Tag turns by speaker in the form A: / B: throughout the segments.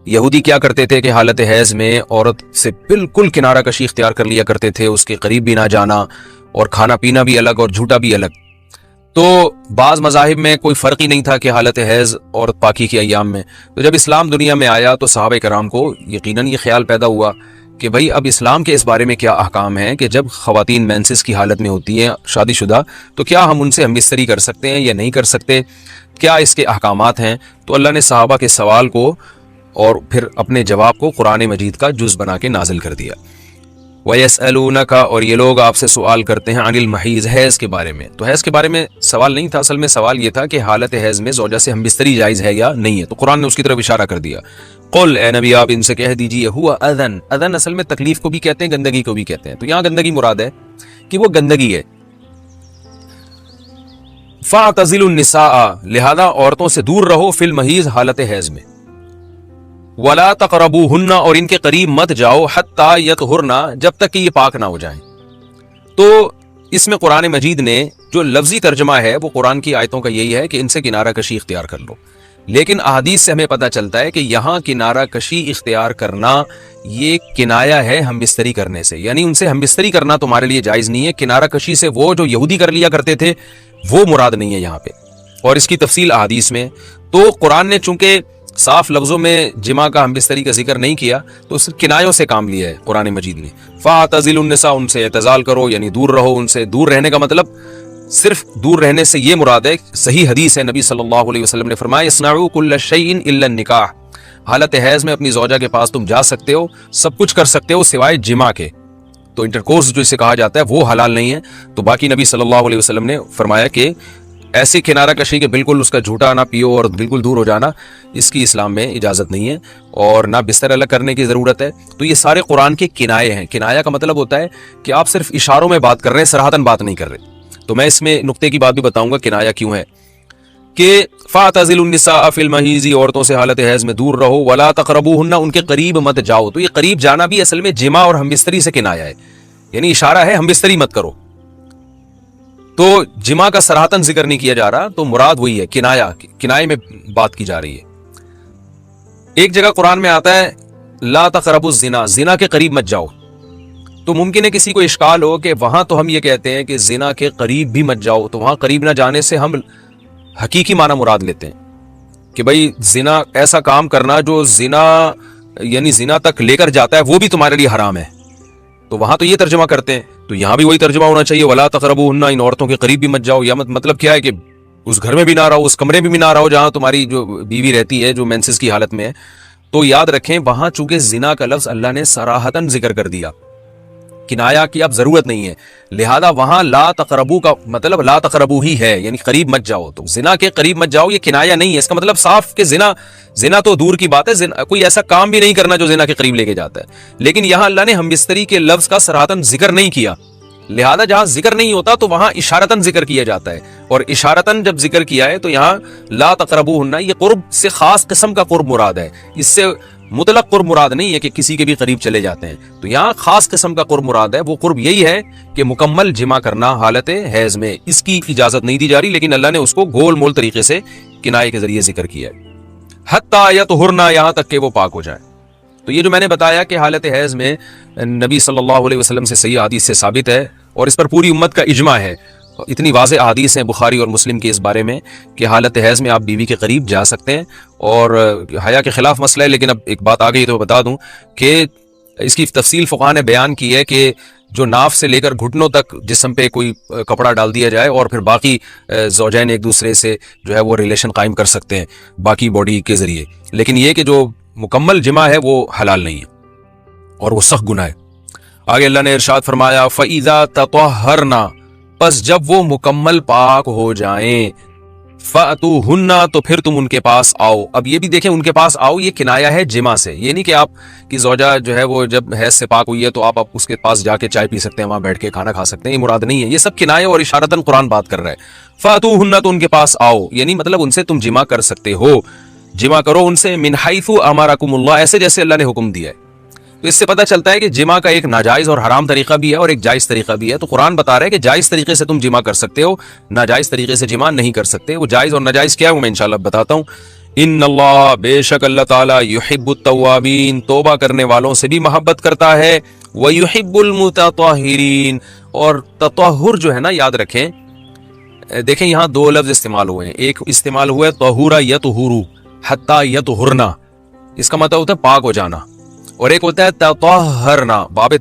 A: یہودی کیا کرتے تھے کہ حالت حیض میں عورت سے بالکل کنارہ کشی اختیار کر لیا کرتے تھے، اس کے قریب بھی نہ جانا، اور کھانا پینا بھی الگ اور جھوٹا بھی الگ۔ تو بعض مذاہب میں کوئی فرق ہی نہیں تھا کہ حالت حیض عورت پاکی کے ایام میں۔ تو جب اسلام دنیا میں آیا تو صحابہ کرام کو یقیناً یہ خیال پیدا ہوا کہ بھئی اب اسلام کے اس بارے میں کیا احکام ہیں کہ جب خواتین مینسس کی حالت میں ہوتی ہیں شادی شدہ، تو کیا ہم ان سے ہم بستری کر سکتے ہیں یا نہیں کر سکتے، کیا اس کے احکامات ہیں؟ تو اللہ نے صحابہ کے سوال کو اور پھر اپنے جواب کو قرآن مجید کا جز بنا کے نازل کر دیا۔ وَيَسْأَلُونَكَ، اور یہ لوگ آپ سے سوال کرتے ہیں عن المحیض، حیض کے بارے میں۔ تو حیض کے بارے میں سوال نہیں تھا، اصل میں سوال یہ تھا کہ حالت حیض میں زوجہ سے ہم بستری جائز ہے یا نہیں ہے، تو قرآن نے اس کی طرف اشارہ کر دیا۔ قل، اے نبی آپ ان سے کہہ دیجئے، ہوا اذن، اذن اصل میں تکلیف کو بھی کہتے ہیں، گندگی کو بھی کہتے ہیں، تو یہاں گندگی مراد ہے کہ وہ گندگی ہے۔ فَاعْتَزِلُوا النِّسَاءَ، لہذا عورتوں سے دور رہو، فی المحیض، حالت حیض میں۔ وَلَا تَقْرَبُوهُنَّ، اور ان کے قریب مت جاؤ، حَتَّى يَطْهُرْنَ، جب تک کہ یہ پاک نہ ہو جائیں۔ تو اس میں قرآن مجید نے جو لفظی ترجمہ ہے وہ قرآن کی آیتوں کا یہی ہے کہ ان سے کنارہ کشی اختیار کر لو، لیکن احادیث سے ہمیں پتہ چلتا ہے کہ یہاں کنارہ کشی اختیار کرنا یہ کنایا ہے ہم بستری کرنے سے، یعنی ان سے ہم بستری کرنا تمہارے لیے جائز نہیں ہے۔ کنارہ کشی سے وہ جو یہودی کر لیا کرتے تھے وہ مراد نہیں ہے یہاں پہ، اور اس کی تفصیل احادیث میں۔ تو قرآن نے چونکہ صاف لفظوں میں جماع کا ہم بستری کا ذکر نہیں کیا تو صرف کنایوں سے کام لیا ہے قرآن مجید نے۔ فَاعْتَزِلُوا النِّسَاءَ، ان سے اعتزال کرو، یعنی دور رہو ان سے۔ دور رہنے کا مطلب صرف دور رہنے سے یہ مراد ہے، صحیح حدیث ہے، نبی صلی اللہ علیہ وسلم نے فرمایا اصنعوا کل شیء الا النکاح، حالت حیض میں اپنی زوجہ کے پاس تم جا سکتے ہو، سب کچھ کر سکتے ہو سوائے جماع کے۔ تو انٹرکورس جو اسے کہا جاتا ہے وہ حلال نہیں ہے۔ تو باقی نبی صلی اللہ علیہ وسلم نے فرمایا کہ ایسی کنارہ کشی کے بالکل اس کا جھوٹا نہ پیو اور بالکل دور ہو جانا، اس کی اسلام میں اجازت نہیں ہے، اور نہ بستر الگ کرنے کی ضرورت ہے۔ تو یہ سارے قرآن کے کنائے ہیں۔ کنایا کا مطلب ہوتا ہے کہ آپ صرف اشاروں میں بات کر رہے ہیں، صراحتاً بات نہیں کر رہے۔ تو میں اس میں نقطے کی بات بھی بتاؤں گا کنایا کیوں ہے، کہ فَاعْتَزِلُوا النِّسَاءَ فِي الْمَحِيضِ، عورتوں سے حالت حیض میں دور رہو، وَلَا تَقْرَبُوهُنَّ، ان کے قریب مت جاؤ۔ تو یہ قریب جانا بھی اصل میں جماع اور ہم بستری سے کنایا ہے، یعنی اشارہ ہے ہم بستری مت کرو۔ تو جماع کا صراحتاً ذکر نہیں کیا جا رہا، تو مراد وہی ہے کنایا، کنائے میں بات کی جا رہی ہے۔ ایک جگہ قرآن میں آتا ہے لا تقربوا الزنا، زنا کے قریب مت جاؤ۔ تو ممکن ہے کسی کو اشکال ہو کہ وہاں تو ہم یہ کہتے ہیں کہ زنا کے قریب بھی مت جاؤ، تو وہاں قریب نہ جانے سے ہم حقیقی معنی مراد لیتے ہیں کہ بھئی زنا ایسا کام کرنا جو زنا یعنی زنا تک لے کر جاتا ہے وہ بھی تمہارے لیے حرام ہے، تو وہاں تو یہ ترجمہ کرتے ہیں، تو یہاں بھی وہی ترجمہ ہونا چاہیے ولا تقربوهن، ان عورتوں کے قریب بھی مت جاؤ۔ یا مطلب کیا ہے کہ اس گھر میں بھی نہ رہو، اس کمرے میں بھی نہ رہو جہاں تمہاری جو بیوی رہتی ہے جو مینسس کی حالت میں ہے۔ تو یاد رکھیں وہاں چونکہ زنا کا لفظ اللہ نے صراحتاً ذکر کر دیا، کنایا کی اب ضرورت نہیں ہے، لہذا وہاں لا تقربو کا مطلب لا تقربو ہی ہے، یعنی قریب مت جاؤ۔ تو زنا کے قریب مت جاؤ یہ کنایا نہیں ہے، اس کا مطلب صاف کہ زنا تو دور کی بات ہے، کوئی ایسا کام بھی نہیں کرنا جو زنا کے قریب لے کے جاتا ہے، لیکن یہاں اللہ نے ہم بستری کے لفظ کا صراحتاً ذکر نہیں کیا، لہذا جہاں ذکر نہیں ہوتا تو وہاں اشارتاً ذکر کیا جاتا ہے، اور اشارتاً جب ذکر کیا ہے تو یہاں لا تقربوهن یہ قرب سے خاص قسم کا قرب مراد ہے، اس سے مطلق قرب مراد نہیں ہے کہ کسی کے بھی قریب چلے جاتے ہیں۔ تو یہاں خاص قسم کا قرب مراد ہے، وہ قرب یہی ہے کہ مکمل جمع کرنا حالت حیض میں، اس کی اجازت نہیں دی جا رہی، لیکن اللہ نے اس کو گول مول طریقے سے کنائے کے ذریعے ذکر کیا ہے، حتیٰ یطہرن، یہاں تک کہ وہ پاک ہو جائیں۔ تو یہ جو میں نے بتایا کہ حالت حیض میں نبی صلی اللہ علیہ وسلم سے صحیح حدیث سے ثابت ہے، اور اس پر پوری امت کا اجماع ہے، اتنی واضح احادیث ہیں بخاری اور مسلم کے اس بارے میں کہ حالت حیض میں آپ بیوی کے قریب جا سکتے ہیں، اور حیا کے خلاف مسئلہ ہے، لیکن اب ایک بات آ گئی تو بتا دوں کہ اس کی تفصیل فقہاء نے بیان کی ہے کہ جو ناف سے لے کر گھٹنوں تک جسم پہ کوئی کپڑا ڈال دیا جائے، اور پھر باقی زوجین ایک دوسرے سے جو ہے وہ ریلیشن قائم کر سکتے ہیں باقی باڈی کے ذریعے، لیکن یہ کہ جو مکمل جمع ہے وہ حلال نہیں ہے اور وہ سخت گناہ ہے۔ آگے اللہ نے ارشاد فرمایا فَإِذَا تَطَهَّرْنَا، پس جب وہ مکمل پاک ہو جائیں، فَأْتُوهُنَّ، تو پھر تم ان کے پاس آؤ۔ اب یہ بھی دیکھیں ان کے پاس آؤ یہ کنایا ہے جمع سے، یہ نہیں کہ آپ کی زوجہ جو ہے وہ جب حیض سے پاک ہوئی ہے تو آپ اس کے پاس جا کے چائے پی سکتے ہیں، وہاں بیٹھ کے کھانا کھا سکتے ہیں، یہ مراد نہیں ہے، یہ سب کنایا اور اشارتاً قرآن بات کر رہا ہے۔ فَأْتُوهُنَّ، تو ان کے پاس آؤ، یعنی مطلب ان سے تم جمع کر سکتے ہو، جمع کرو ان سے، من حیث امرکم اللہ، ایسے جیسے اللہ نے حکم دیا ہے۔ تو اس سے پتہ چلتا ہے کہ جمع کا ایک ناجائز اور حرام طریقہ بھی ہے اور ایک جائز طریقہ بھی ہے، تو قرآن بتا رہا ہے کہ جائز طریقے سے تم جمع کر سکتے ہو، ناجائز طریقے سے جمع نہیں کر سکتے۔ وہ جائز اور ناجائز کیا ہے وہ میں انشاءاللہ بتاتا ہوں۔ ان اللہ بے شک اللہ تعالیٰ یحب التوابین توبہ کرنے والوں سے بھی محبت کرتا ہے، ویحب المتطہرین اور تطہر جو ہے نا یاد رکھیں، دیکھیں یہاں دو لفظ استعمال ہوئے ہیں، ایک استعمال ہوا ہے طہورا یطہرو حتی یطہرنا، اس کا مطلب ہوتا ہے پاک ہو جانا، اور ایک ہوتا ہے تطہرنا باب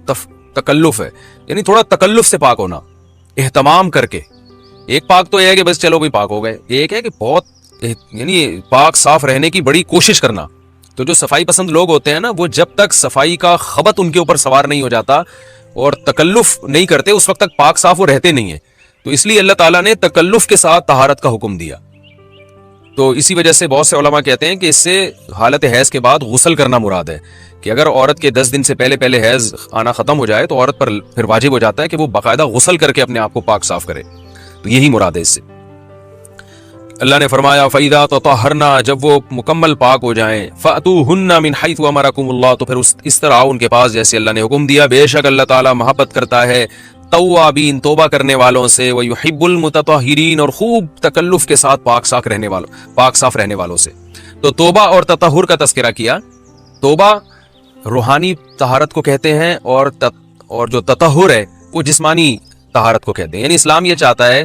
A: تکلف ہے، یعنی تھوڑا تکلف سے پاک ہونا، اہتمام کر کے۔ ایک پاک تو یہ ہے کہ بس چلو بھی پاک ہو گئے، ایک ہے کہ بہت یعنی پاک صاف رہنے کی بڑی کوشش کرنا۔ تو جو صفائی پسند لوگ ہوتے ہیں نا، وہ جب تک صفائی کا خبط ان کے اوپر سوار نہیں ہو جاتا اور تکلف نہیں کرتے، اس وقت تک پاک صاف وہ رہتے نہیں ہیں۔ تو اس لیے اللہ تعالیٰ نے تکلف کے ساتھ طہارت کا حکم دیا۔ تو اسی وجہ سے بہت سے علماء کہتے ہیں کہ اس سے حالت حیض کے بعد غسل کرنا مراد ہے، کہ اگر عورت کے 10 دن سے پہلے حیض آنا ختم ہو جائے تو عورت پر پھر واجب ہو جاتا ہے کہ وہ باقاعدہ غسل کر کے اپنے آپ کو پاک صاف کرے۔ تو یہی مراد ہے اس سے۔ اللہ نے فرمایا فَإِذَا تَطَهَّرْنَا، جب وہ مکمل پاک ہو جائیں، فَأْتُوهُنَّ مِنْ حَيْثُ أَمَرَكُمُ اللَّهُ، تو پھر اس طرح آؤ ان کے پاس جیسے اللہ نے حکم دیا۔ بے شک اللہ تعالیٰ محبت کرتا ہے توابین توبہ کرنے والوں سے، وَيُحِبُّ الْمُتَطَهِّرِينَ اور خوب تکلف کے ساتھ پاک صاف رہنے والوں سے۔ تو توبہ اور تطہر کا تذکرہ کیا۔ توبہ روحانی طہارت کو کہتے ہیں، اور جو تطہر ہے وہ جسمانی طہارت کو کہتے ہیں۔ یعنی اسلام یہ چاہتا ہے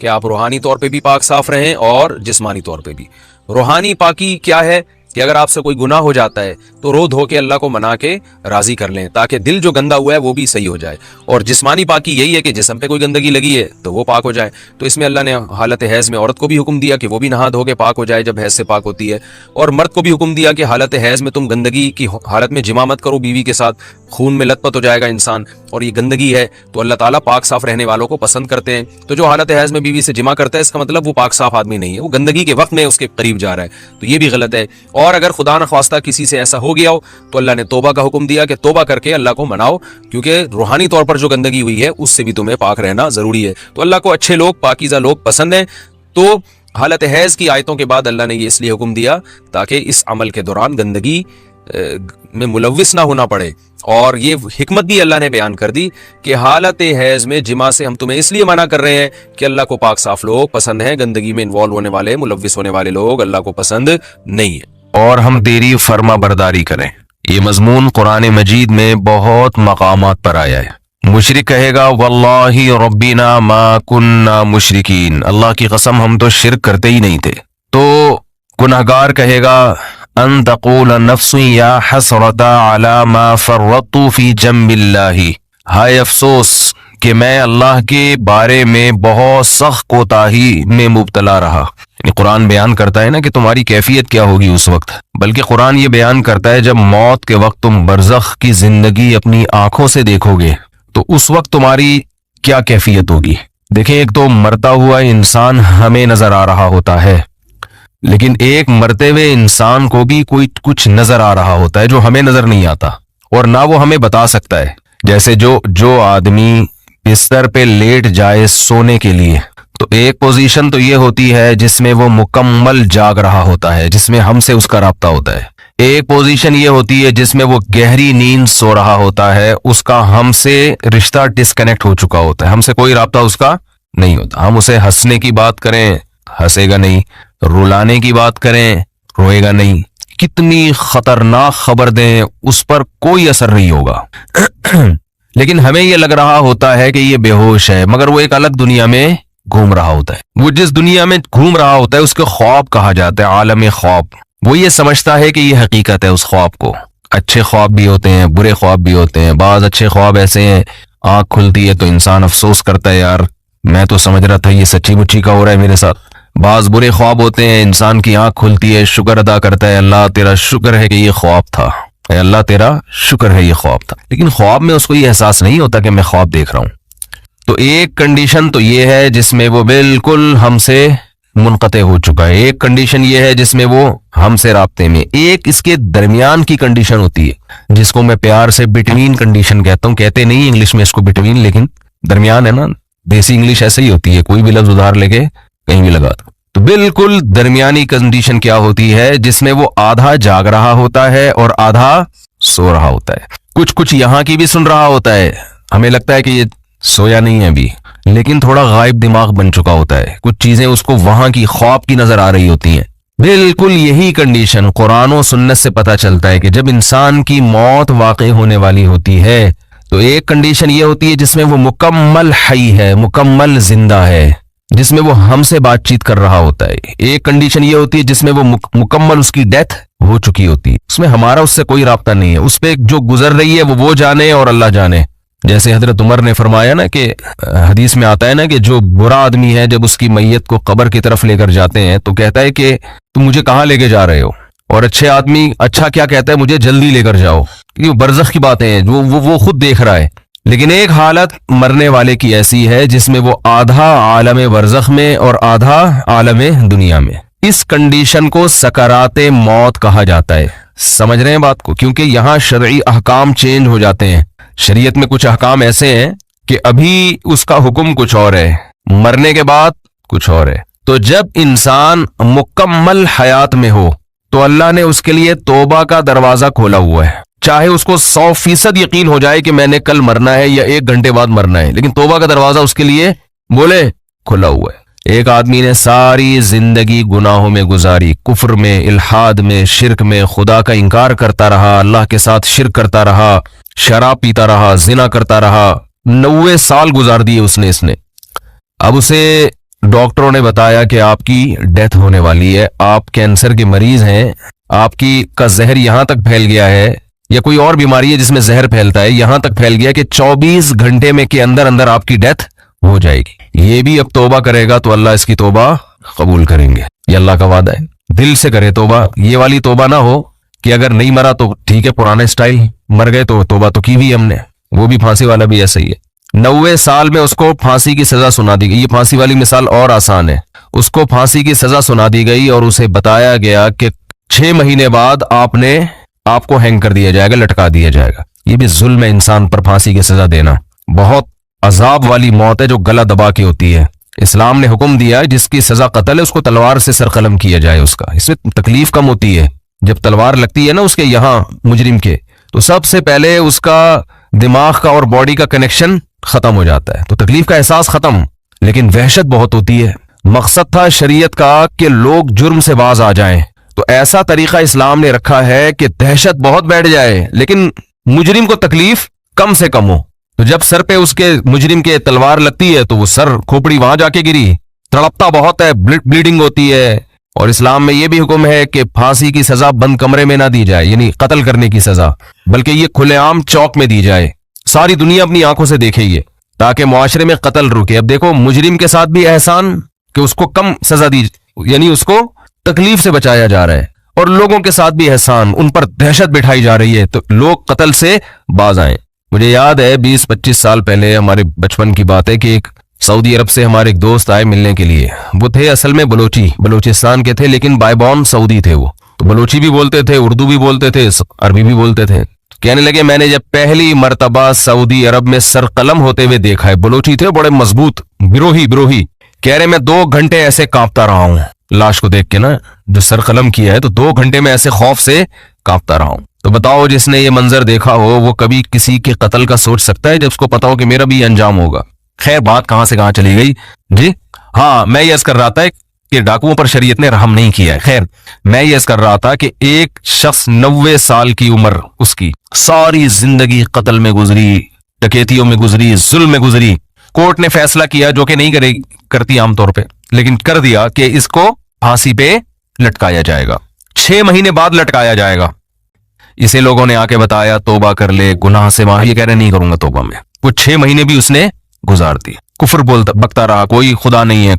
A: کہ آپ روحانی طور پہ بھی پاک صاف رہیں اور جسمانی طور پہ بھی۔ روحانی پاکی کیا ہے کہ اگر آپ سے کوئی گناہ ہو جاتا ہے تو رو دھو کے اللہ کو منا کے راضی کر لیں، تاکہ دل جو گندا ہوا ہے وہ بھی صحیح ہو جائے۔ اور جسمانی پاکی یہی ہے کہ جسم پہ کوئی گندگی لگی ہے تو وہ پاک ہو جائے۔ تو اس میں اللہ نے حالت حیض میں عورت کو بھی حکم دیا کہ وہ بھی نہا دھو کے پاک ہو جائے جب حیض سے پاک ہوتی ہے، اور مرد کو بھی حکم دیا کہ حالت حیض میں تم گندگی کی حالت میں جماع مت کرو بیوی کے ساتھ، خون میں لت پت ہو جائے گا انسان، اور یہ گندگی ہے۔ تو اللہ تعالیٰ پاک صاف رہنے والوں کو پسند کرتے ہیں۔ تو جو حالت حیض میں بیوی سے جماع کرتا ہے اس کا مطلب وہ پاک صاف آدمی نہیں ہے، وہ گندگی کے وقت میں اس کے قریب جا رہا ہے، تو یہ بھی غلط ہے۔ اور اگر خدا نخواستہ کسی سے ایسا ہو گیا ہو تو اللہ نے توبہ کا حکم دیا کہ توبہ کر کے اللہ کو مناؤ، کیونکہ روحانی طور پر جو گندگی ہوئی ہے اس سے بھی تمہیں پاک رہنا ضروری ہے۔ تو اللہ کو اچھے لوگ، پاکیزہ لوگ پسند ہیں۔ تو حالت حیض کی آیتوں کے بعد اللہ نے یہ اس لیے حکم دیا تاکہ اس عمل کے دوران گندگی میں ملوث نہ ہونا پڑے، اور یہ حکمت بھی اللہ نے بیان کر دی کہ حالت حیض میں جماع سے ہم تمہیں اس لیے منع کر رہے ہیں کہ اللہ کو پاک صاف لوگ پسند ہیں، گندگی میں انوالو ہونے والے، ملوث ہونے والے لوگ اللہ کو پسند نہیں ہیں،
B: اور ہم تیری فرما برداری کریں۔ یہ مضمون قرآن مجید میں بہت مقامات پر آیا ہے۔ مشرک کہے گا واللہ ربنا ما کننا مشرکین، اللہ کی قسم ہم تو شرک کرتے ہی نہیں تھے۔ تو گناہگار کہے گا ان تقول نفس یا حسرتا علی ما فرطت فی جنب اللہ، ہائے افسوس کہ میں اللہ کے بارے میں بہت سخت کوتاہی میں مبتلا رہا۔ یعنی قرآن بیان کرتا ہے نا کہ تمہاری کیفیت کیا ہوگی اس وقت، بلکہ قرآن یہ بیان کرتا ہے جب موت کے وقت تم برزخ کی زندگی اپنی آنکھوں سے دیکھو گے تو اس وقت تمہاری کیا کیفیت ہوگی۔ دیکھیں، ایک تو مرتا ہوا انسان ہمیں نظر آ رہا ہوتا ہے، لیکن ایک مرتے ہوئے انسان کو بھی کوئی کچھ نظر آ رہا ہوتا ہے جو ہمیں نظر نہیں آتا، اور نہ وہ ہمیں بتا سکتا ہے۔ جیسے جو آدمی بستر پہ لیٹ جائے سونے کے لیے، تو ایک پوزیشن تو یہ ہوتی ہے جس میں وہ مکمل جاگ رہا ہوتا ہے، جس میں ہم سے اس کا رابطہ ہوتا ہے۔ ایک پوزیشن یہ ہوتی ہے جس میں وہ گہری نیند سو رہا ہوتا ہے، اس کا ہم سے رشتہ ڈسکنیکٹ ہو چکا ہوتا ہے، ہم سے کوئی رابطہ اس کا نہیں ہوتا۔ ہم اسے ہنسنے کی بات کریں ہنسے گا نہیں، رلانے کی بات کریں روئے گا نہیں، کتنی خطرناک خبر دیں اس پر کوئی اثر نہیں ہوگا۔ لیکن ہمیں یہ لگ رہا ہوتا ہے کہ یہ بے ہوش ہے، مگر وہ ایک الگ دنیا میں گھوم رہا ہوتا ہے۔ وہ جس دنیا میں گھوم رہا ہوتا ہے اس کے خواب کہا جاتا ہے، عالم خواب۔ وہ یہ سمجھتا ہے کہ یہ حقیقت ہے اس خواب کو۔ اچھے خواب بھی ہوتے ہیں، برے خواب بھی ہوتے ہیں۔ بعض اچھے خواب ایسے ہیں آنکھ کھلتی ہے تو انسان افسوس کرتا ہے، یار میں تو سمجھ رہا تھا یہ سچی مچی کا ہو رہا ہے میرے ساتھ۔ بعض برے خواب ہوتے ہیں، انسان کی آنکھ کھلتی ہے، شکر ادا کرتا ہے، اللہ تیرا شکر ہے کہ یہ خواب تھا، اے اللہ تیرا شکر ہے یہ خواب تھا۔ لیکن خواب میں اس کو یہ احساس نہیں ہوتا کہ میں خواب دیکھ رہا ہوں۔ تو ایک کنڈیشن تو یہ ہے جس میں وہ بالکل ہم سے منقطع ہو چکا ہے، ایک کنڈیشن یہ ہے جس میں وہ ہم سے رابطے میں، ایک اس کے درمیان کی کنڈیشن ہوتی ہے جس کو میں پیار سے بٹوین کنڈیشن کہتا ہوں۔ کہتے نہیں انگلش میں اس کو بٹوین، لیکن درمیان ہے نا، دیسی انگلش ایسے ہی ہوتی ہے، کوئی بھی لفظ ادھار لے کے کہیں بھی لگا دو۔ تو بالکل درمیانی کنڈیشن کیا ہوتی ہے جس میں وہ آدھا جاگ رہا ہوتا ہے اور آدھا سو رہا ہوتا ہے۔ کچھ یہاں کی بھی سن رہا ہوتا ہے، ہمیں لگتا ہے کہ یہ سویا نہیں ہے ابھی، لیکن تھوڑا غائب دماغ بن چکا ہوتا ہے، کچھ چیزیں اس کو وہاں کی خواب کی نظر آ رہی ہوتی ہیں، بالکل یہی کنڈیشن قرآن و سنت سے پتہ چلتا ہے کہ جب انسان کی موت واقع ہونے والی ہوتی ہے تو ایک کنڈیشن یہ ہوتی ہے جس میں وہ مکمل حی ہے، مکمل زندہ ہے، جس میں وہ ہم سے بات چیت کر رہا ہوتا ہے۔ ایک کنڈیشن یہ ہوتی ہے جس میں وہ مکمل اس کی ڈیتھ ہو چکی ہوتی ہے، اس میں ہمارا اس سے کوئی رابطہ نہیں ہے، اس پہ جو گزر رہی ہے وہ جانے اور اللہ جانے۔ جیسے حضرت عمر نے فرمایا نا کہ حدیث میں آتا ہے نا کہ جو برا آدمی ہے جب اس کی میت کو قبر کی طرف لے کر جاتے ہیں تو کہتا ہے کہ تم مجھے کہاں لے کے جا رہے ہو، اور اچھے آدمی اچھا کیا کہتا ہے، مجھے جلدی لے کر جاؤ، کیونکہ برزخ کی باتیں ہیں وہ خود دیکھ رہا ہے۔ لیکن ایک حالت مرنے والے کی ایسی ہے جس میں وہ آدھا عالم برزخ میں اور آدھا عالم دنیا میں، اس کنڈیشن کو سکرات موت کہا جاتا ہے۔ سمجھ رہے ہیں بات کو؟ کیونکہ یہاں شرعی احکام چینج ہو جاتے ہیں، شریعت میں کچھ احکام ایسے ہیں کہ ابھی اس کا حکم کچھ اور ہے، مرنے کے بعد کچھ اور ہے۔ تو جب انسان مکمل حیات میں ہو تو اللہ نے اس کے لیے توبہ کا دروازہ کھولا ہوا ہے، چاہے اس کو 100% یقین ہو جائے کہ میں نے کل مرنا ہے یا 1 گھنٹے بعد مرنا ہے، لیکن توبہ کا دروازہ اس کے لیے بولے کھلا ہوا ہے۔ ایک آدمی نے ساری زندگی گناہوں میں گزاری، کفر میں، الحاد میں، شرک میں، خدا کا انکار کرتا رہا، اللہ کے ساتھ شرک کرتا رہا، شراب پیتا رہا، زنا کرتا رہا، 90 سال گزار دیے اس نے۔ اب اسے ڈاکٹروں نے بتایا کہ آپ کی ڈیتھ ہونے والی ہے، آپ کینسر کے مریض ہیں، آپ کا زہر یہاں تک پھیل گیا ہے، یا کوئی اور بیماری ہے جس میں زہر پھیلتا ہے، یہاں تک پھیل گیا کہ 24 گھنٹے میں کے اندر آپ کی ڈیتھ ہو جائے گی۔ یہ بھی اب توبہ کرے گا تو اللہ اس کی توبہ قبول کریں گے، یہ اللہ کا وعدہ ہے۔ دل سے کرے توبہ، یہ والی توبہ نہ ہو کہ اگر نہیں مرا تو ٹھیک ہے، پرانے سٹائل، مر گئے تو توبہ تو کی بھی ہم نے، وہ بھی پھانسی والا بھی ایسا ہی ہے۔ 90 سال میں اس کو پھانسی کی سزا سنا دی گئی، یہ پھانسی والی مثال اور آسان ہے، اس کو پھانسی کی سزا سنا دی گئی اور اسے بتایا گیا کہ 6 مہینے بعد آپ کو ہینگ کر دیا جائے گا، لٹکا دیا جائے گا۔ یہ بھی ظلم ہے انسان پر پھانسی کی سزا دینا، بہت عذاب والی موت ہے جو گلا دبا کے ہوتی ہے۔ اسلام نے حکم دیا جس کی سزا قتل ہے اس کو تلوار سے سر قلم کیا جائے، اس میں تکلیف کم ہوتی ہے۔ جب تلوار لگتی ہے نا اس کے یہاں مجرم کے، تو سب سے پہلے اس کا دماغ کا اور باڈی کا کنیکشن ختم ہو جاتا ہے، تو تکلیف کا احساس ختم، لیکن وحشت بہت ہوتی ہے۔ مقصد تھا شریعت کا کہ لوگ جرم سے باز آ جائیں، تو ایسا طریقہ اسلام نے رکھا ہے کہ دہشت بہت بیٹھ جائے لیکن مجرم کو تکلیف کم سے کم ہو۔ تو جب سر پہ اس کے مجرم کے تلوار لگتی ہے تو وہ سر کھوپڑی وہاں جا کے گری، تڑپتا بہت ہے، بلیڈنگ ہوتی ہے، اور اسلام میں یہ بھی حکم ہے کہ پھانسی کی سزا بند کمرے میں نہ دی جائے، یعنی قتل کرنے کی سزا، بلکہ یہ کھلے عام چوک میں دی جائے، ساری دنیا اپنی آنکھوں سے دیکھے یہ، تاکہ معاشرے میں قتل رکے۔ اب دیکھو مجرم کے ساتھ بھی احسان کہ اس کو کم سزا دی، یعنی اس کو تکلیف سے بچایا جا رہا ہے، اور لوگوں کے ساتھ بھی احسان، ان پر دہشت بٹھائی جا رہی ہے تو لوگ قتل سے باز آئیں۔ مجھے یاد ہے 20-25 سال پہلے ہمارے بچپن کی بات ہے کہ ایک سعودی عرب سے ہمارے ایک دوست آئے ملنے کے لیے، وہ تھے اصل میں بلوچستان کے تھے لیکن بائی بورن سعودی تھے، وہ تو بلوچی بھی بولتے تھے، اردو بھی بولتے تھے، عربی بھی بولتے تھے۔ کہنے لگے میں نے جب پہلی مرتبہ سعودی عرب میں سر قلم ہوتے ہوئے دیکھا ہے، بلوچی تھے بڑے مضبوط، بروہی، کہہ رہے میں 2 گھنٹے ایسے کانپتا رہا ہوں لاش کو دیکھ کے نا، جو سر قلم کیا ہے تو 2 گھنٹے میں ایسے خوف سے کانپتا رہا ہوں۔ تو بتاؤ جس نے یہ منظر دیکھا ہو وہ کبھی کسی کے قتل کا سوچ سکتا ہے جب اس کو پتا ہو کہ میرا بھی انجام ہوگا؟ خیر بات کہاں سے کہاں چلی گئی جی؟ ہاں میں یہ عرض کر رہا تھا کہ ڈاکوؤں پر شریعت نے رحم نہیں کیا ہے۔ خیر میں یہ عرض کر رہا تھا کہ ایک شخص 90 سال کی عمر، اس کی ساری زندگی قتل میں گزری، ڈکیتیوں میں گزری، ظلم میں گزری، کورٹ نے فیصلہ کیا جو کہ نہیں کرتی عام طور پہ، لیکن کر دیا کہ اس کو پھانسی پہ لٹکایا جائے گا، 6 مہینے بعد لٹکایا جائے گا۔ اسے لوگوں نے آ کے بتایا توبہ کر لے، گناہ سے معافی، یہ کہہ رہے نہیں کروں گا توبہ میں۔ وہ 6 مہینے بھی اس نے گزار دی، کفر بکتا رہا، کوئی خدا نہیں ہے،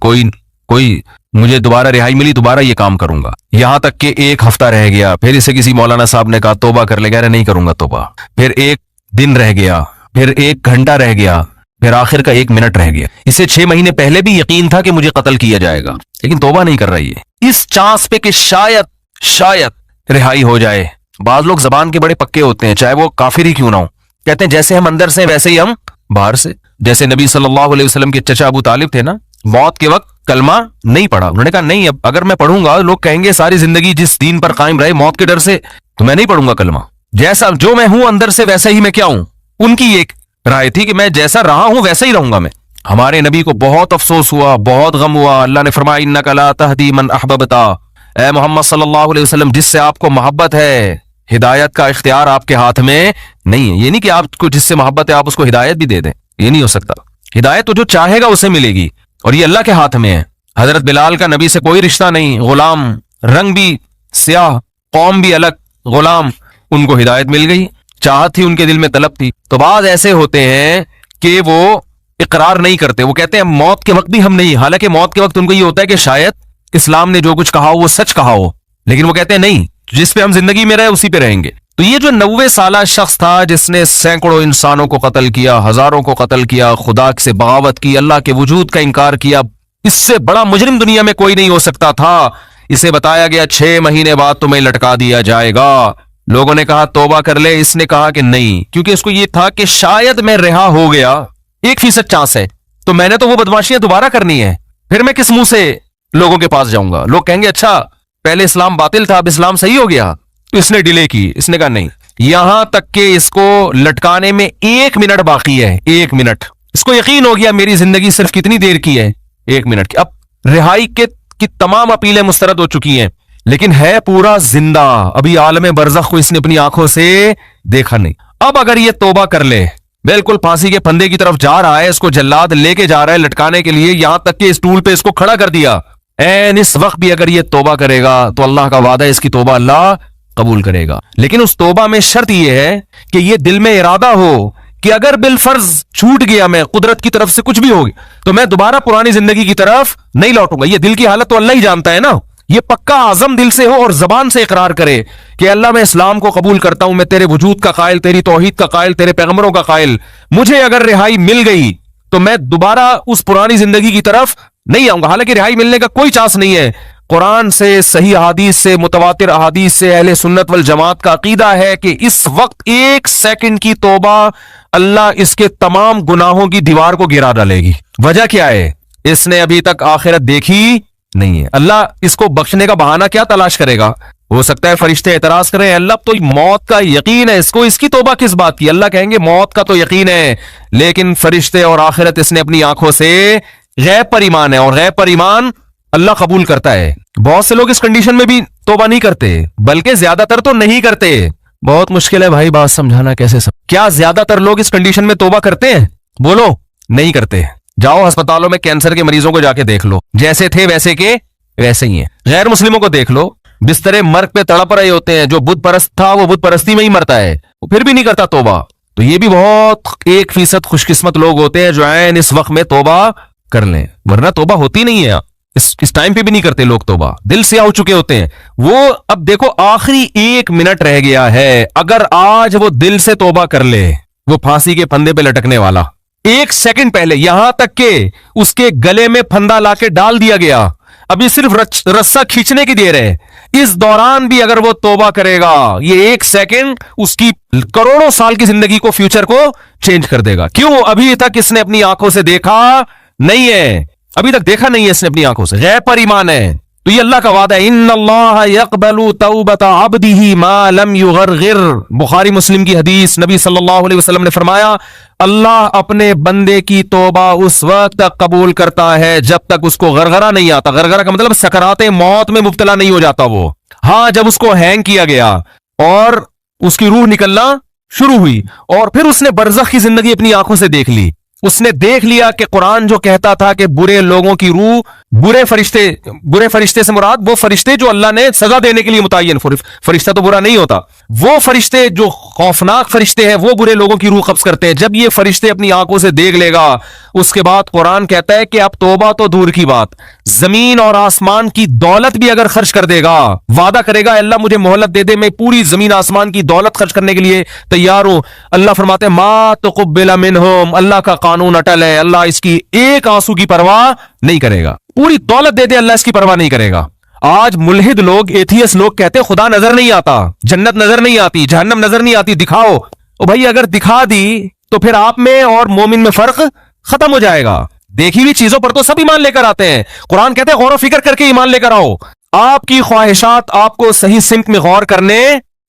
B: کوئی مجھے دوبارہ رہائی ملی دوبارہ یہ کام کروں گا، یہاں تک کہ 1 ہفتہ رہ گیا، پھر اسے کسی مولانا صاحب نے کہا توبہ کر لے، کہہ رہے نہیں کروں گا توبہ، پھر 1 دن رہ گیا، پھر 1 گھنٹہ رہ گیا، پھر آخر کا 1 منٹ رہ گیا۔ اسے 6 مہینے پہلے بھی یقین تھا کہ مجھے قتل کیا جائے گا، لیکن توبہ نہیں کر رہی ہے، اس چانس پہ کہ شاید رہائی ہو جائے۔ بعض لوگ زبان کے بڑے پکے ہوتے ہیں، چاہے وہ کافر ہی کیوں نہ ہو، کہتے ہیں جیسے ہم اندر سے ویسے ہی ہم باہر سے۔ جیسے نبی صلی اللہ علیہ وسلم کے چچا ابو طالب تھے نا، موت کے وقت کلمہ نہیں پڑھا، انہوں نے کہا نہیں اب اگر میں پڑھوں گا لوگ کہیں گے ساری زندگی جس دین پر قائم رہے موت کے ڈر سے، تو میں نہیں پڑھوں گا کلمہ، جیسا جو میں ہوں اندر سے ویسا ہی میں کیا ہوں۔ ان کی ایک رائے تھی کہ میں جیسا رہا ہوں ویسا ہی رہوں گا میں۔ ہمارے نبی کو بہت افسوس ہوا، بہت غم ہوا، اللہ نے فرمایا انک لا تہدی من احببت، اے محمد صلی اللہ علیہ وسلم جس سے آپ کو محبت ہے ہدایت کا اختیار آپ کے ہاتھ میں نہیں ہے. یہ نہیں کہ آپ کو جس سے محبت ہے آپ اس کو ہدایت بھی دے دیں, یہ نہیں ہو سکتا. ہدایت تو جو چاہے گا اسے ملے گی, اور یہ اللہ کے ہاتھ میں ہے. حضرت بلال کا نبی سے کوئی رشتہ نہیں, غلام, رنگ بھی سیاہ, قوم بھی الگ, غلام, ان کو ہدایت مل گئی, چاہت تھی ان کے دل میں, طلب تھی. تو بعض ایسے ہوتے ہیں کہ وہ اقرار نہیں کرتے, وہ کہتے ہیں موت کے وقت بھی ہم نہیں, حالانکہ موت کے وقت ان کو یہ ہوتا ہے کہ شاید اسلام نے جو کچھ کہا ہو وہ سچ کہا ہو, لیکن وہ کہتے ہیں نہیں, جس پہ ہم زندگی میں رہے اسی پہ رہیں گے. تو یہ جو 90 سالہ شخص تھا جس نے سینکڑوں انسانوں کو قتل کیا, ہزاروں کو قتل کیا, خدا سے بغاوت کی, اللہ کے وجود کا انکار کیا, اس سے بڑا مجرم دنیا میں کوئی نہیں ہو سکتا تھا. اسے بتایا گیا 6 مہینے بعد تمہیں لٹکا دیا جائے گا. لوگوں نے کہا توبہ کر لے, اس نے کہا کہ نہیں, کیونکہ اس کو یہ تھا کہ شاید میں رہا ہو گیا, 1% چانس ہے, تو میں نے تو وہ بدماشیاں دوبارہ کرنی ہے, پھر میں کس منہ سے لوگوں کے پاس جاؤں گا. لوگ کہیں گے اچھا پہلے اسلام باطل تھا اب اسلام صحیح ہو گیا. تو اس نے ڈیلے کی, اس نے کہا نہیں, یہاں تک کہ اس کو لٹکانے میں 1 منٹ باقی ہے, 1 منٹ. اس کو یقین ہو گیا میری زندگی صرف کتنی دیر کی ہے, 1 منٹ کی. اب رہائی کی تمام اپیلیں مسترد ہو چکی ہیں, لیکن ہے پورا زندہ, ابھی عالم برزخ کو اس نے اپنی آنکھوں سے دیکھا نہیں. اب اگر یہ توبہ کر لے, بالکل پھانسی کے پھندے کی طرف جا رہا ہے, اس کو جلاد لے کے جا رہا ہے لٹکانے کے لیے, یہاں تک کہ اس ٹول پہ اس کو کھڑا کر دیا, اس وقت بھی اگر یہ توبہ کرے گا تو اللہ کا وعدہ ہے اس کی توبہ اللہ قبول کرے گا. لیکن اس توبہ میں شرط یہ ہے کہ یہ دل میں ارادہ ہو کہ اگر بالفرض چھوٹ گیا میں, قدرت کی طرف سے کچھ بھی ہوگی, تو میں دوبارہ پرانی زندگی کی طرف نہیں لوٹوں گا. یہ دل کی حالت تو اللہ ہی جانتا ہے نا. یہ پکا عزم دل سے ہو اور زبان سے اقرار کرے کہ اللہ میں اسلام کو قبول کرتا ہوں, میں تیرے وجود کا قائل, تیری توحید کا قائل, تیرے پیغمبروں کا قائل, مجھے اگر رہائی مل گئی تو میں دوبارہ اس پرانی زندگی کی طرف نہیں آؤں گا. حالانکہ رہائی ملنے کا کوئی چانس نہیں ہے. قرآن سے, صحیح احادیث سے, متواتر احادیث سے اہل سنت والجماعت کا عقیدہ ہے کہ اس وقت 1 سیکنڈ کی توبہ اللہ اس کے تمام گناہوں کی دیوار کو گرا ڈالے گی. وجہ کیا ہے؟ اس نے ابھی تک آخرت دیکھی نہیں ہے. اللہ اس کو بخشنے کا بہانہ کیا تلاش کرے گا؟ ہو سکتا ہے فرشتے اعتراض کریں, اللہ تو موت کا یقین ہے, اس کو اس کی توبہ کس بات کی؟ اللہ کہیں گے موت کا تو یقین ہے, لیکن فرشتے اور آخرت اس نے اپنی آنکھوں سے غیب پر ایمان ہے, اور غیب پر ایمان اللہ قبول کرتا ہے. بہت سے لوگ اس کنڈیشن میں بھی توبہ نہیں کرتے, بلکہ زیادہ تر تو نہیں کرتے. بہت مشکل ہے بھائی بات سمجھانا, کیسے کیا زیادہ تر لوگ اس کنڈیشن میں توبہ کرتے ہیں؟ بولو, نہیں کرتے. جاؤ ہسپتالوں میں کینسر کے مریضوں کو جا کے دیکھ لو, جیسے تھے ویسے کے ویسے ہی ہیں. غیر مسلموں کو دیکھ لو, بسترے مرگ پہ تڑپ رہے ہوتے ہیں. جو بت پرست تھا وہ بت پرستی میں ہی مرتا ہے, وہ پھر بھی نہیں کرتا توبہ. تو یہ بھی بہت 1% خوش قسمت لوگ ہوتے ہیں جو عین اس وقت میں توبہ کر لیں, ورنہ توبہ ہوتی نہیں ہے. اس ٹائم پہ بھی نہیں کرتے لوگ توبہ, دل سے ہو چکے ہوتے ہیں وہ. اب دیکھو آخری 1 منٹ رہ گیا ہے, اگر آج وہ دل سے توبہ کر لے, وہ پھانسی کے پھندے پہ لٹکنے والا, 1 سیکنڈ پہلے یہاں تک کہ اس کے گلے میں پھندا لا کے ڈال دیا گیا, ابھی صرف رسا کھینچنے کی دیر ہے, اس دوران بھی اگر وہ توبہ کرے گا, یہ 1 سیکنڈ اس کی کروڑوں سال کی زندگی کو, فیوچر کو چینج کر دے گا. کیوں؟ ابھی تک اس نے اپنی آنکھوں سے دیکھا نہیں ہے, ابھی تک دیکھا نہیں ہے اس نے اپنی آنکھوں سے, غیب پر ایمان ہے. تو یہ اللہ کا وعدہ ہے, ان اللہ یقبل توبۃ عبدہ ما لم یغرغر. بخاری مسلم کی حدیث, نبی صلی اللہ علیہ وسلم نے فرمایا اللہ اپنے بندے کی توبہ اس وقت تک قبول کرتا ہے جب تک اس کو غرغرہ نہیں آتا. غرغرہ کا مطلب سکرات موت میں مبتلا نہیں ہو جاتا وہ. ہاں, جب اس کو ہینگ کیا گیا اور اس کی روح نکلنا شروع ہوئی, اور پھر اس نے برزخ کی زندگی اپنی آنکھوں سے دیکھ لی, اس نے دیکھ لیا کہ قرآن جو کہتا تھا کہ برے لوگوں کی روح, برے فرشتے سے مراد وہ فرشتے جو اللہ نے سزا دینے کے لیے متعین, فرشتہ تو برا نہیں ہوتا, وہ فرشتے جو خوفناک فرشتے ہیں وہ برے لوگوں کی روح قبض کرتے ہیں. جب یہ فرشتے اپنی آنکھوں سے دیکھ لے گا, اس کے بعد قرآن کہتا ہے کہ اب توبہ تو دور کی بات, زمین اور آسمان کی دولت بھی اگر خرچ کر دے گا, وعدہ کرے گا اللہ مجھے مہلت دے دے, میں پوری زمین آسمان کی دولت خرچ کرنے کے لیے تیار ہوں. اللہ فرماتے ہیں ما تقبل منہم, اللہ کا قانون اٹل ہے, اللہ اس کی ایک آنسو کی پرواہ نہیں کرے گا. پوری دولت دے دے اللہ اس کی پرواہ نہیں کرے گا. آج ملحد لوگ, ایتھیس لوگ کہتے خدا نظر نہیں آتا, جنت نظر نہیں آتی, جہنم نظر نہیں آتی, دکھاؤ. او بھائی اگر دکھا دی تو پھر آپ میں اور مومن میں فرق ختم ہو جائے گا. دیکھی ہوئی چیزوں پر تو سب ایمان لے کر آتے ہیں. قرآن کہتے ہیں غور و فکر کر کے ایمان لے کر آؤ. آپ کی خواہشات آپ کو صحیح سمت میں غور کرنے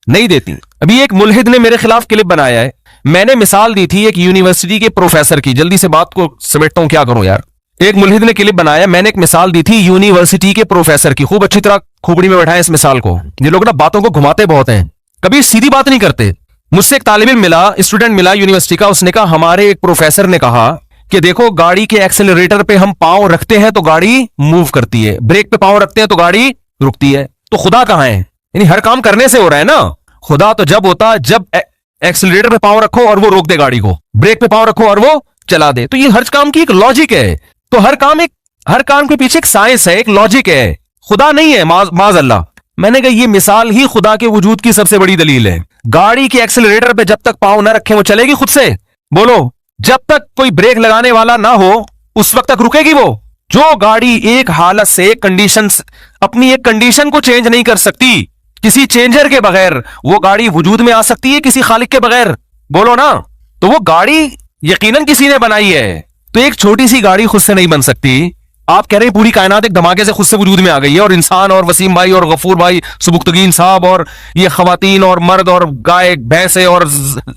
B: نہیں دیتی. ابھی ایک ملحد نے میرے خلاف کلپ بنایا ہے, میں نے مثال دی تھی ایک یونیورسٹی کے پروفیسر کی. جلدی سے بات کو سمیٹتا ہوں, کیا کروں یار. ایک ملحد نے کلپ بنایا, میں نے ایک مثال دی تھی یونیورسٹی کے پروفیسر کی, خوب اچھی طرح کھوپڑی میں بیٹھائیں اس مثال کو. یہ لوگ نا باتوں کو گھماتے بہت ہیں, کبھی سیدھی بات نہیں کرتے. مجھ سے ایک طالب علم ملا, اسٹوڈنٹ ملا یونیورسٹی کا, اس نے کہا ہمارے ایک پروفیسر نے کہا کہ دیکھو گاڑی کے ایکسلریٹر پہ ہم پاؤں رکھتے ہیں تو گاڑی موو کرتی ہے, بریک پہ پاؤں رکھتے ہیں تو گاڑی رکتی ہے. تو خدا کہاں ہے؟ یعنی ہر کام کرنے سے ہو رہا ہے نا. خدا تو جب ہوتا جب ایکسلریٹر پہ پاؤں رکھو اور وہ روک دے گاڑی کو, بریک پہ پاؤں رکھو اور وہ چلا دے. تو یہ ہر کام کی ایک لاجک ہے. تو ہر کام کے پیچھے ایک سائنس ہے, ایک لاجک ہے. خدا نہیں ہے معاذ اللہ. میں نے کہا یہ مثال ہی خدا کے وجود کی سب سے بڑی دلیل ہے. گاڑی کے ایکسلریٹر پہ جب تک پاؤں نہ رکھیں وہ چلے گی خود سے؟ بولو. جب تک کوئی بریک لگانے والا نہ ہو اس وقت تک رکے گی وہ. جو گاڑی ایک حالت سے اپنی ایک کنڈیشن کو چینج نہیں کر سکتی, کسی چینجر کے بغیر وہ گاڑی وجود میں آ سکتی ہے کسی خالق کے بغیر؟ بولو نا. تو وہ گاڑی یقیناً کسی نے بنائی ہے. تو ایک چھوٹی سی گاڑی خود سے نہیں بن سکتی. آپ کہہ رہے ہیں پوری کائنات ایک دھماکے سے خود سے وجود میں آ گئی ہے, اور انسان اور وسیم بھائی اور غفور بھائی سبکتگین صاحب اور یہ خواتین اور مرد اور گائے بھینسیں اور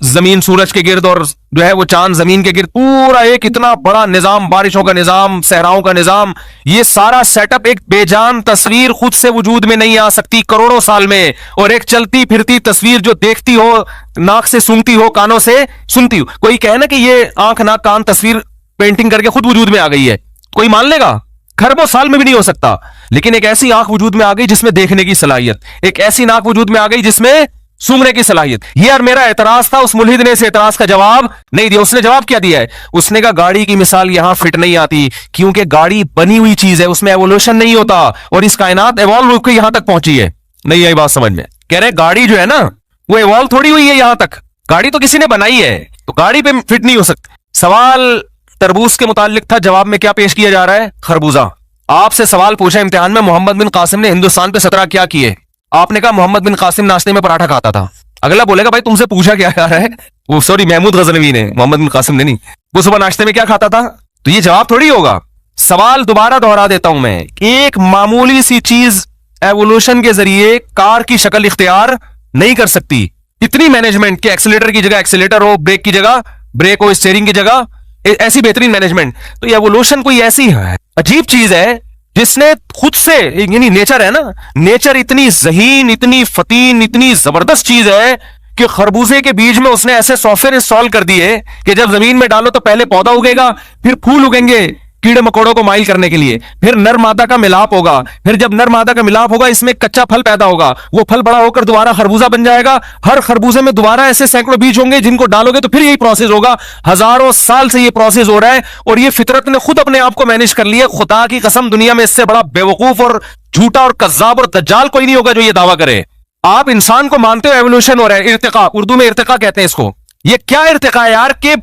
B: زمین سورج کے گرد اور جو ہے وہ چاند زمین کے گرد, پورا ایک اتنا بڑا نظام, بارشوں کا نظام, صحراؤں کا نظام, یہ سارا سیٹ اپ ایک بے جان تصویر خود سے وجود میں نہیں آ سکتی کروڑوں سال میں. اور ایک چلتی پھرتی تصویر جو دیکھتی ہو, ناک سے سونگتی ہو, کانوں سے سنتی ہو. کوئی کہے نا کہ یہ آنکھ ناک کان تصویر پینٹنگ کر کے خود وجود میں آ گئی ہے, کوئی مان لے گا؟ خربوں سال میں بھی نہیں ہو سکتا. لیکن ایک ایسی آنکھ وجود میں آ گئی جس میں دیکھنے کی صلاحیت, ایک ایسی ناک وجود میں آ گئی جس میں سونگنے کی صلاحیت. یہ اور میرا اعتراض تھا, اس ملحد نے اس اعتراض کا جواب نہیں دیا. اس نے جواب کیا دیا ہے؟ اس نے کہا گاڑی کی مثال یہاں فٹ نہیں آتی کیونکہ گاڑی بنی ہوئی چیز ہے, اس میں ایوولوشن نہیں ہوتا, اور اس کائنات ایوالو ہو کے یہاں تک پہنچی ہے. نہیں آئی بات سمجھ میں؟ کہہ رہے گاڑی جو ہے نا وہ ایوالو تھوڑی ہوئی ہے یہاں تک, گاڑی تو کسی نے بنائی ہے, تو گاڑی پہ فٹ نہیں ہو سکتی. سوال تربوز کے متعلق تھا, جواب میں کیا پیش کیا جا رہا ہے؟ خربوزہ. آپ سے سوال پوچھا امتحان میں, محمد بن قاسم نے ہندوستان پہ 17 کیا کیے؟ آپ نے کہا محمد بن قاسم ناشتے میں پراٹھا کھاتا تھا. اگلا بولے گا بھائی تم سے پوچھا کیا جا رہا ہے, وہ سوری محمود غزنوی نے, محمد بن قاسم نے نہیں, وہ صبح ناشتے میں کیا کھاتا تھا. تو یہ جواب تھوڑی ہوگا. سوال دوبارہ دوہرا دیتا ہوں میں, ایک معمولی سی چیز ایوولوشن کے ذریعے کار کی شکل اختیار نہیں کر سکتی. اتنی مینجمنٹ کہ ایکسیلیٹر کی جگہ ایکسیلیٹر ہو, بریک کی جگہ بریک ہو, اسٹیئرنگ کی جگہ ایسی بہترین مینجمنٹ. تو یہ ایوولوشن کوئی ایسی ہے عجیب چیز ہے جس نے خود سے, یعنی نیچر ہے نا, نیچر اتنی ذہین, اتنی فتین, اتنی زبردست چیز ہے کہ خربوزے کے بیج میں اس نے ایسے سافٹ ویئر انسٹال کر دیے کہ جب زمین میں ڈالو تو پہلے پودا اگے گا, پھر پھول اگیں گے کیڑے مکوڑوں کو مائل کرنے کے لیے, پھر نر مادہ کا ملاپ ہوگا, پھر جب نر مادہ کا ملاپ ہوگا اس میں کچا پھل پیدا ہوگا, وہ پھل بڑا ہو کر دوبارہ خربوزہ بن جائے گا. ہر خربوزے میں دوبارہ ایسے سینکڑوں بیج ہوں گے جن کو ڈالو گے تو پھر یہی پروسیس ہوگا. ہزاروں سال سے یہ پروسیس ہو رہا ہے, اور یہ فطرت نے خود اپنے آپ کو مینج کر لیا. خدا کی قسم دنیا میں اس سے بڑا بیوقوف اور جھوٹا اور کذاب اور دجال کوئی نہیں ہوگا جو یہ دعویٰ کرے. آپ انسان کو مانتے ہو ایوولوشن ہو رہا ہے, ارتقاء, اردو میں ارتقاء کہتے ہیں اس کو. یہ کیا ارتقاء ہے یار, کہ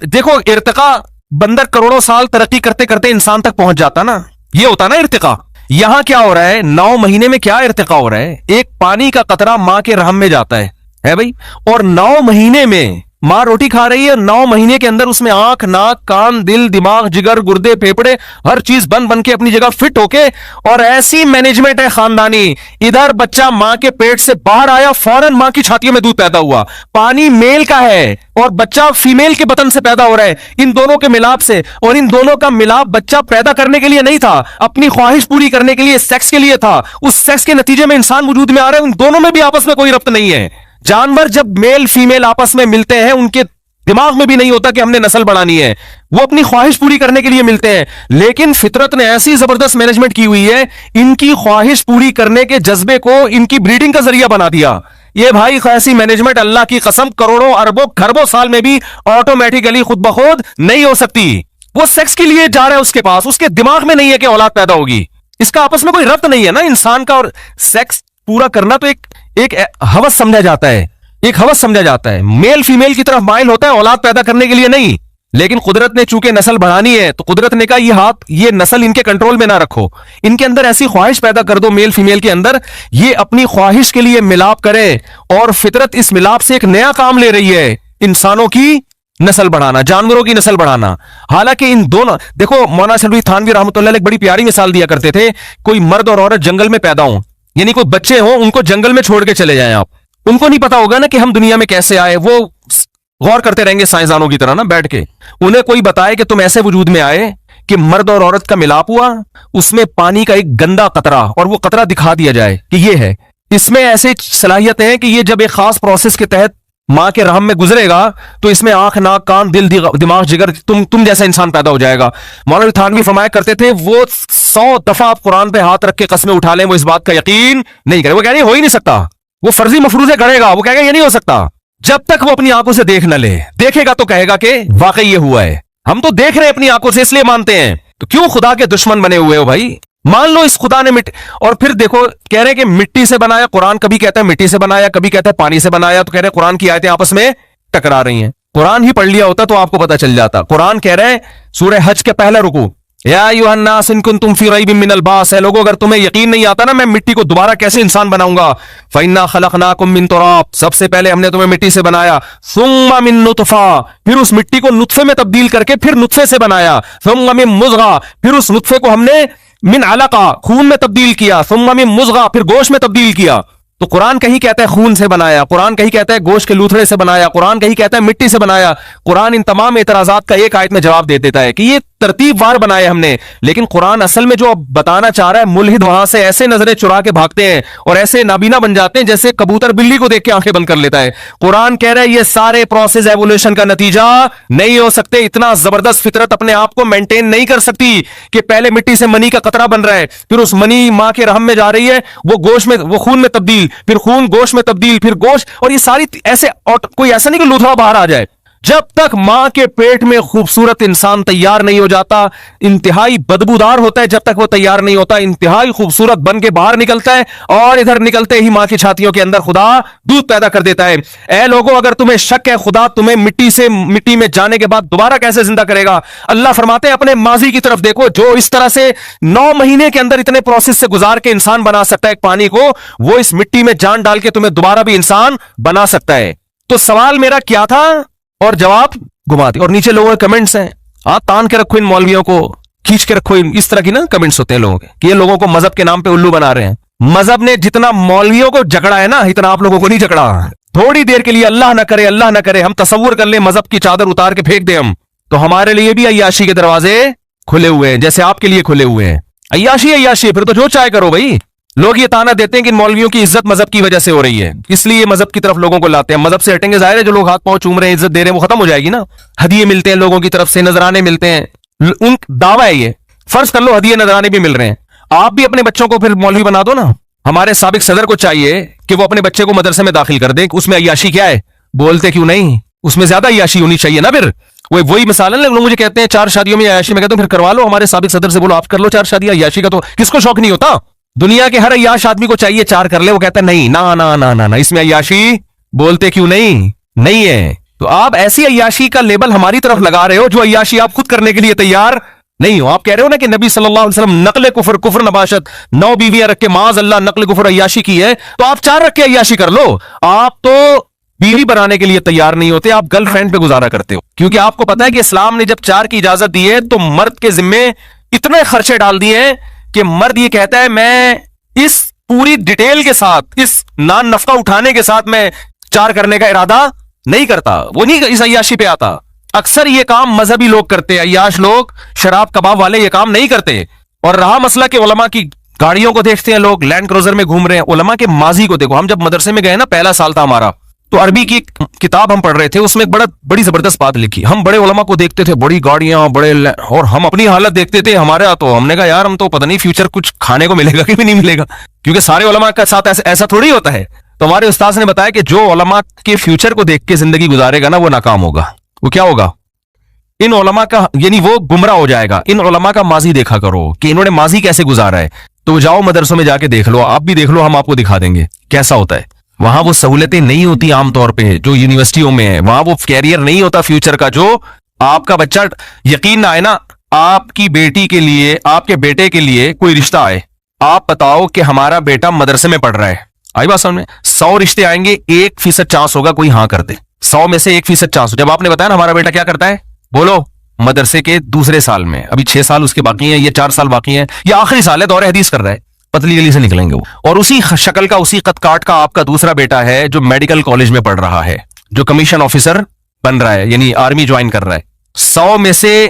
B: دیکھو ارتقاء بندر کروڑوں سال ترقی کرتے کرتے انسان تک پہنچ جاتا نا, یہ ہوتا نا ارتقاء. یہاں کیا ہو رہا ہے, 9 مہینے میں کیا ارتقاء ہو رہا ہے, ایک پانی کا قطرہ ماں کے رحم میں جاتا ہے بھائی, اور 9 مہینے میں ماں روٹی کھا رہی ہے, 9 مہینے کے اندر اس میں آنکھ, ناک, کان, دل, دماغ, جگر, گردے, پھیپڑے, ہر چیز بن کے اپنی جگہ فٹ ہو کے, اور ایسی مینجمنٹ ہے خاندانی. ادھر بچہ ماں کے پیٹ سے باہر آیا, فوراً ماں کی چھاتیوں میں دودھ پیدا ہوا, پانی میل کا ہے اور بچہ فیمیل کے بطن سے پیدا ہو رہا ہے, ان دونوں کے ملاپ سے. اور ان دونوں کا ملاپ بچہ پیدا کرنے کے لیے نہیں تھا, اپنی خواہش پوری کرنے کے لیے, سیکس کے لیے تھا. اس سیکس کے نتیجے میں انسان وجود میں آ رہا ہے. ان دونوں میں بھی آپس میں کوئی ربط نہیں ہے. جانور جب میل فیمیل آپس میں ملتے ہیں ان کے دماغ میں بھی نہیں ہوتا کہ ہم نے نسل بڑھانی ہے, وہ اپنی خواہش پوری کرنے کے لیے ملتے ہیں. لیکن فطرت نے ایسی زبردست مینجمنٹ کی ہوئی ہے, ان کی خواہش پوری کرنے کے جذبے کو ان کی بریڈنگ کا ذریعہ بنا دیا. یہ بھائی ایسی مینجمنٹ اللہ کی قسم کروڑوں اربوں کھربوں سال میں بھی آٹومیٹیکلی خود بخود نہیں ہو سکتی. وہ سیکس کے لیے جا رہا ہے اس کے پاس, اس کے دماغ میں نہیں ہے کہ اولاد پیدا ہوگی. اس کا آپس میں کوئی ربط نہیں ہے نا انسان کا. اور سیکس پورا کرنا تو ایک ہوس سمجھا جاتا ہے, ایک ہوس سمجھا جاتا ہے. میل فیمیل کی طرف مائل ہوتا ہے اولاد پیدا کرنے کے لیے نہیں. لیکن قدرت نے چونکہ نسل بڑھانی ہے تو قدرت نے کہا یہ نسل ان کے کنٹرول میں نہ رکھو, ان کے اندر ایسی خواہش پیدا کر دو میل فیمیل کے اندر, یہ اپنی خواہش کے لیے ملاپ کرے. اور فطرت اس ملاپ سے ایک نیا کام لے رہی ہے, انسانوں کی نسل بڑھانا, جانوروں کی نسل بڑھانا. حالانکہ ان دونوں, دیکھو مولانا شرفی تھانوی رحمۃ اللہ علیہ ایک بڑی پیاری مثال دیا کرتے تھے, کوئی مرد اور عورت جنگل میں پیدا ہوں, یعنی کوئی بچے ہوں, ان کو جنگل میں چھوڑ کے چلے جائیں آپ, ان کو نہیں پتا ہوگا نا کہ ہم دنیا میں کیسے آئے. وہ غور کرتے رہیں گے سائنسدانوں کی طرح نا بیٹھ کے, انہیں کوئی بتائے کہ تم ایسے وجود میں آئے کہ مرد اور عورت کا ملاپ ہوا, اس میں پانی کا ایک گندا قطرہ اور وہ قطرہ دکھا دیا جائے کہ یہ ہے. اس میں ایسے صلاحیتیں ہیں کہ یہ جب ایک خاص پروسیس کے تحت ماں کے رحم میں گزرے گا تو اس میں آنکھ, ناک, کان, دل, دماغ, جگر, تم جیسا انسان پیدا ہو جائے گا. مولوی تھانوی فرمایا کرتے تھے وہ 100 دفعہ آپ قرآن پہ ہاتھ رکھ کے قسمیں اٹھا لیں وہ اس بات کا یقین نہیں کرے. وہ کہہ رہے ہو ہی نہیں سکتا, وہ فرضی مفروضے گڑے گا, وہ کہے گا یہ نہیں ہو سکتا. جب تک وہ اپنی آنکھوں سے دیکھ نہ لے, دیکھے گا تو کہے گا کہ واقعی یہ ہوا ہے. ہم تو دیکھ رہے ہیں اپنی آنکھوں سے اس لیے مانتے ہیں, تو کیوں خدا کے دشمن بنے ہوئے ہو بھائی؟ مان لو اس خدا نے اور پھر دیکھو کہہ رہے کہ مٹی سے بنایا. قرآن کبھی کہتا ہے مٹی سے بنایا, کبھی کہتا ہے پانی سے بنایا, تو کہہ رہے قرآن کی آیتیں آپس میں ٹکرا رہی ہیں. قرآن ہی پڑھ لیا ہوتا تو آپ کو پتا چل جاتا. قرآن کہہ رہے ہیں سورہ حج کے پہلا رکوع, یا ایھا الناس ان کنتم فی ریب من البعث, ہے لوگوں اگر تمہیں یقین نہیں آتا نا میں مٹی کو دوبارہ کیسے انسان بناؤں گا, فإنا خلقناکم من تراب, سب سے پہلے ہم نے تمہیں مٹی سے بنایا, ثم من نطفہ, پھر اس مٹی کو نطفے میں تبدیل کر کے پھر نطفے سے بنایا, ثم من مضغہ, پھر اس نطفے کو ہم نے من علقہ خون میں تبدیل کیا, ثم من مضغہ, پھر گوشت میں تبدیل کیا. تو قرآن کہیں کہتا ہے خون سے بنایا, قرآن کہیں کہتا ہے گوشت کے لوتھڑے سے بنایا, قرآن کہیں کہتا ہے مٹی سے بنایا. قرآن ان تمام اعتراضات کا ایک آیت میں جواب دے دیتا ہے کہ یہ ترتیب وار بنائے ہم نے. لیکن قرآن اصل میں جو بتانا چاہ رہا ہے, ملحد وہاں سے ایسے نظریں چرا کے بھاگتے ہیں اور ایسے نابینا بن جاتے ہیں جیسے کبوتر بلی کو دیکھ کے آنکھیں بند کر لیتا ہے. قرآن کہہ رہا ہے یہ سارے پروسیس ایوولوشن کا نتیجہ نہیں ہو سکتے. اتنا زبردست فطرت اپنے آپ کو مینٹین نہیں کر سکتی کہ پہلے مٹی سے منی کا قطرہ بن رہا ہے, پھر اس منی ماں کے رحم میں جا رہی ہے, وہ گوشت میں, وہ خون میں تبدیل, پھر خون گوشت میں تبدیل, پھر گوشت, اور یہ ساری ایسے کوئی ایسا نہیں کہ لوتھڑا باہر آ جائے. جب تک ماں کے پیٹ میں خوبصورت انسان تیار نہیں ہو جاتا, انتہائی بدبودار ہوتا ہے, جب تک وہ تیار نہیں ہوتا انتہائی خوبصورت بن کے باہر نکلتا ہے, اور ادھر نکلتے ہی ماں کی چھاتیوں کے اندر خدا دودھ پیدا کر دیتا ہے. اے لوگوں اگر تمہیں شک ہے خدا تمہیں مٹی میں جانے کے بعد دوبارہ کیسے زندہ کرے گا, اللہ فرماتے ہیں اپنے ماضی کی طرف دیکھو, جو اس طرح سے 9 مہینے کے اندر اتنے پروسیس سے گزار کے انسان بنا سکتا ہے ایک پانی کو, وہ اس مٹی میں جان ڈال کے تمہیں دوبارہ بھی انسان بنا سکتا ہے. تو سوال میرا کیا تھا اور جواب گھما دی. اور نیچے لوگوں کے کمنٹس ہیں, تان کے رکھو ان مولویوں کو, کھینچ کے رکھو, اس طرح کی نا کمنٹس ہوتے ہیں لوگوں کے کہ یہ لوگوں کو مذہب کے نام پہ الو بنا رہے ہیں. مذہب نے جتنا مولویوں کو جکڑا ہے نا اتنا آپ لوگوں کو نہیں جکڑا. تھوڑی دیر کے لیے اللہ نہ کرے, اللہ نہ کرے, ہم تصور کر لیں مذہب کی چادر اتار کے پھینک دیں ہم, تو ہمارے لیے بھی عیاشی کے دروازے کھلے ہوئے ہیں جیسے آپ کے لیے کھلے ہوئے ہیں. عیاشی پھر تو جو چاہے کرو بھائی. لوگ یہ تانا دیتے ہیں کہ ان مولویوں کی عزت مذہب کی وجہ سے ہو رہی ہے, اس لیے مذہب کی طرف لوگوں کو لاتے ہیں. مذہب سے ہٹیں گے ظاہر ہے جو لوگ ہاتھ پاؤں چوم رہے ہیں, عزت دے رہے ہیں, وہ ختم ہو جائے گی نا. ہدیے ملتے ہیں لوگوں کی طرف سے, نذرانے ملتے ہیں, ان دعویٰ ہے یہ. فرض کر لو ہدیے نذرانے بھی مل رہے ہیں, آپ بھی اپنے بچوں کو پھر مولوی بنا دو نا. ہمارے سابق صدر کو چاہیے کہ وہ اپنے بچے کو مدرسے میں داخل کر دے. اس میں عیاشی کیا ہے, بولتے کیوں نہیں, اس میں زیادہ عیاشی ہونی چاہیے نا. پھر وہی مثال ہے, لوگ مجھے کہتے ہیں 4 شادیوں میں عیاشی, میں کہتا ہوں پھر کروا لو, ہمارے سابق صدر سے بولو آپ کر لو 4 شادیاں. عیاشی کا تو کس کو شوق نہیں ہوتا, دنیا کے ہر عیاش آدمی کو چاہیے 4 کر لے. وہ کہتا ہے نہیں, نا اس میں عیاشی, بولتے کیوں نہیں ہے. تو آپ ایسی عیاشی کا لیبل ہماری طرف لگا رہے ہو جو عیاشی آپ خود کرنے کے لیے تیار نہیں ہو. آپ کہہ رہے ہو نا کہ نبی صلی اللہ علیہ وسلم نقل کفر نباشت 9 بیویاں رکھ کے معاذ اللہ نقل کفر عیاشی کی ہے, تو آپ 4 رکھ کے عیاشی کر لو. آپ تو بیوی بنانے کے لیے تیار نہیں ہوتے, آپ گرل فرینڈ پہ گزارا کرتے ہو, کیونکہ آپ کو پتا ہے کہ اسلام نے جب 4 کی اجازت دی ہے تو مرد کے ذمے اتنے خرچے ڈال دیے ہیں کہ مرد یہ کہتا ہے میں اس پوری ڈیٹیل کے ساتھ, اس نان نفقہ اٹھانے کے ساتھ میں 4 کرنے کا ارادہ نہیں کرتا, وہ نہیں اس عیاشی پہ آتا. اکثر یہ کام مذہبی لوگ کرتے ہیں, عیاش لوگ, شراب کباب والے یہ کام نہیں کرتے. اور رہا مسئلہ کہ علماء کی گاڑیوں کو دیکھتے ہیں لوگ, لینڈ کروزر میں گھوم رہے ہیں. علماء کے ماضی کو دیکھو, ہم جب مدرسے میں گئے نا, پہلا سال تھا ہمارا, تو عربی کی کتاب ہم پڑھ رہے تھے, اس میں ایک بڑی زبردست بات لکھی. ہم بڑے علماء کو دیکھتے تھے, بڑی گاڑیاں, بڑے, اور ہم اپنی حالت دیکھتے تھے ہمارے, تو ہم نے کہا یار ہم تو پتہ نہیں فیوچر کچھ کھانے کو ملے گا کہ بھی نہیں ملے گا, کیونکہ سارے علماء کے ساتھ ایسا تھوڑی ہوتا ہے. تو ہمارے استاذ نے بتایا کہ جو علماء کے فیوچر کو دیکھ کے زندگی گزارے گا نا وہ ناکام ہوگا. وہ کیا ہوگا, ان علماء کا, یعنی وہ گمراہ ہو جائے گا. ان علماء کا ماضی دیکھا کرو کہ انہوں نے ماضی کیسے گزارا ہے. تو جاؤ مدرسوں میں جا کے دیکھ لو, آپ بھی دیکھ لو, ہم آپ کو دکھا دیں گے کیسا ہوتا ہے. وہاں وہ سہولتیں نہیں ہوتی عام طور پہ جو یونیورسٹیوں میں ہے, وہاں وہ کیریئر نہیں ہوتا فیوچر کا. جو آپ کا بچہ, یقین نہ آئے نا, آپ کی بیٹی کے لیے, آپ کے بیٹے کے لیے کوئی رشتہ آئے, آپ بتاؤ کہ ہمارا بیٹا مدرسے میں پڑھ رہا ہے, آئی بات سمجھ میں, 100 رشتے آئیں گے, 1% چانس ہوگا کوئی ہاں کر دے. 100 میں سے 1% چانس. جب آپ نے بتایا نا ہمارا بیٹا کیا کرتا ہے, بولو مدرسے کے دوسرے سال میں, ابھی 6 سال اس کے باقی ہیں, یہ 4 سال باقی ہیں, یہ آخری سال ہے, دور حدیث کر رہا ہے, پتلی گلی سے نکلیں گے وہ. اور اسی شکل کا, اسی قد کاٹ کا آپ کا دوسرا بیٹا ہے جو میڈیکل کالج میں پڑھ رہا ہے, جو کمیشن آفیسر بن رہا ہے, یعنی آرمی جوائن کر رہا ہے. 100 میں سے